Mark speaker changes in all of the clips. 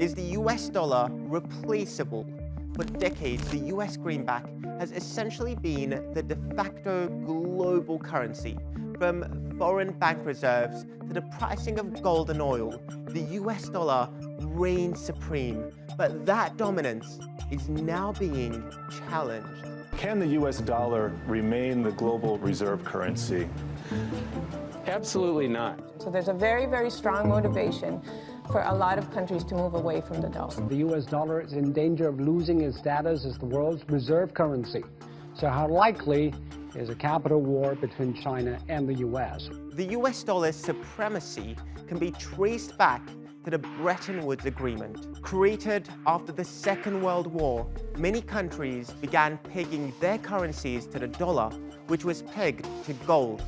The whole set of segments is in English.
Speaker 1: Is the US dollar replaceable? For decades, the US greenback has essentially been the de facto global currency. From foreign bank reserves to the pricing of gold and oil, the US dollar reigns supreme. But that dominance is now being challenged.
Speaker 2: Can the US dollar remain the global reserve currency?
Speaker 3: Absolutely not.
Speaker 4: So there's a very, very strong motivation for a lot of countries to move away from the dollar.
Speaker 5: The US dollar is in danger of losing its status as the world's reserve currency. So how likely is a capital war between China and the US?
Speaker 1: The US dollar's supremacy can be traced back to the Bretton Woods Agreement. Created after the Second World War, many countries began pegging their currencies to the dollar, which was pegged to gold.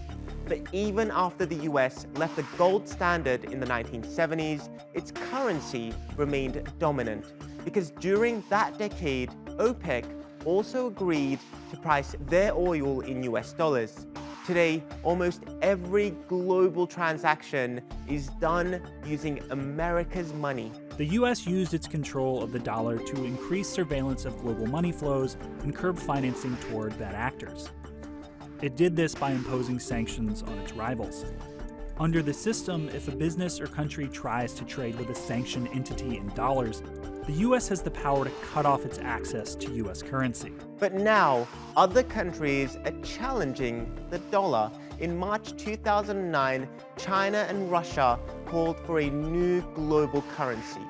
Speaker 1: But even after the US left the gold standard in the 1970s, its currency remained dominant. Because during that decade, OPEC also agreed to price their oil in US dollars. Today, almost every global transaction is done using America's money.
Speaker 6: The US used its control of the dollar to increase surveillance of global money flows and curb financing toward bad actors. It did this by imposing sanctions on its rivals. Under the system, if a business or country tries to trade with a sanctioned entity in dollars, the US has the power to cut off its access to US currency.
Speaker 1: But now, other countries are challenging the dollar. In March 2009, China and Russia called for a new global currency.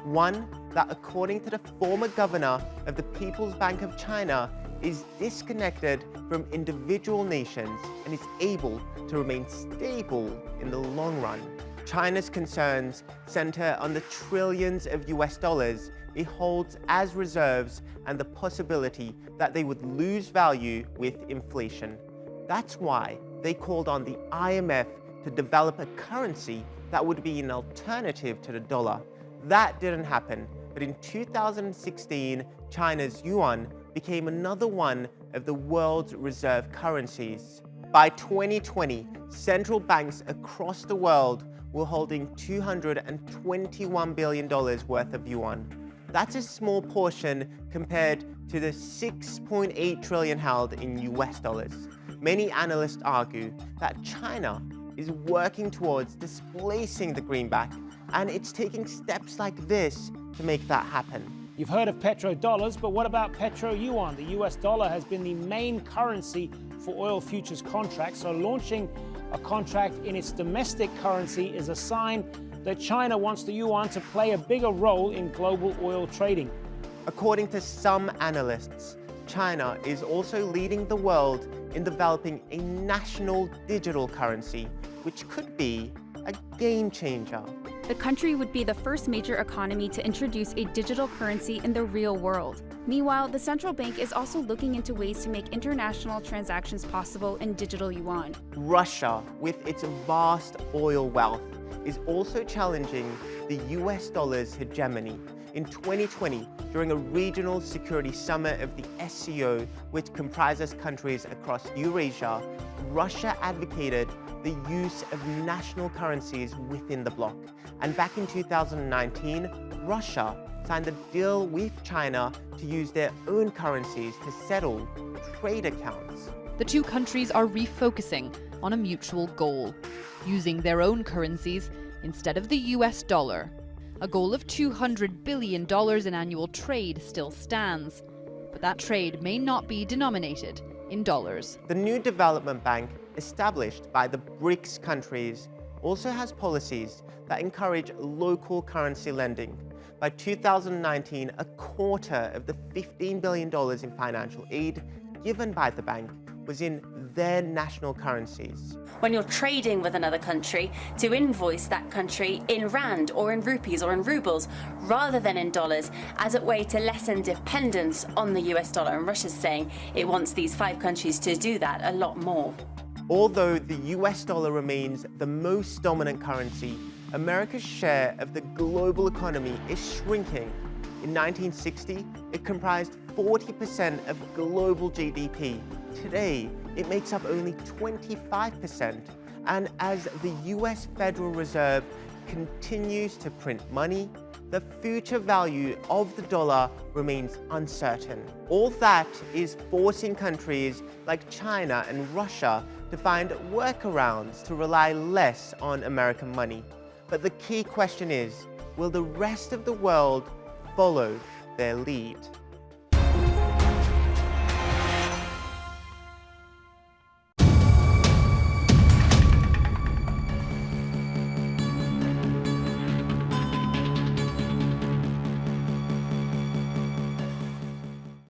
Speaker 1: One that, according to the former governor of the People's Bank of China, is disconnected from individual nations and is able to remain stable in the long run. China's concerns center on the trillions of US dollars it holds as reserves and the possibility that they would lose value with inflation. That's why they called on the IMF to develop a currency that would be an alternative to the dollar. That didn't happen, but in 2016, China's yuan became another one of the world's reserve currencies. By 2020, central banks across the world were holding $221 billion worth of yuan. That's a small portion compared to the $6.8 trillion held in US dollars. Many analysts argue that China is working towards displacing the greenback, and it's taking steps like this to make that happen.
Speaker 7: You've heard of petrodollars, but what about petro-yuan? The US dollar has been the main currency for oil futures contracts, so launching a contract in its domestic currency is a sign that China wants the yuan to play a bigger role in global oil trading.
Speaker 1: According to some analysts, China is also leading the world in developing a national digital currency, which could be a game changer.
Speaker 8: The country would be the first major economy to introduce a digital currency in the real world. Meanwhile, the central bank is also looking into ways to make international transactions possible in digital yuan.
Speaker 1: Russia, with its vast oil wealth, is also challenging the US dollar's hegemony. In 2020, during a regional security summit of the SCO, which comprises countries across Eurasia, Russia advocated the use of national currencies within the bloc. And back in 2019, Russia signed a deal with China to use their own currencies to settle trade accounts.
Speaker 9: The two countries are refocusing on a mutual goal, using their own currencies instead of the US dollar. A goal of $200 billion in annual trade still stands, but that trade may not be denominated in dollars.
Speaker 1: The new development bank, established by the BRICS countries, also has policies that encourage local currency lending. By 2019, a quarter of the $15 billion in financial aid given by the bank was in their national currencies.
Speaker 10: When you're trading with another country, to invoice that country in rand or in rupees or in rubles rather than in dollars as a way to lessen dependence on the US dollar. And Russia's saying it wants these 5 countries to do that a lot more.
Speaker 1: Although the US dollar remains the most dominant currency, America's share of the global economy is shrinking. In 1960, it comprised 40% of global GDP. Today, it makes up only 25%. And as the US Federal Reserve continues to print money, the future value of the dollar remains uncertain. All that is forcing countries like China and Russia to find workarounds to rely less on American money. But the key question is, will the rest of the world follow their lead?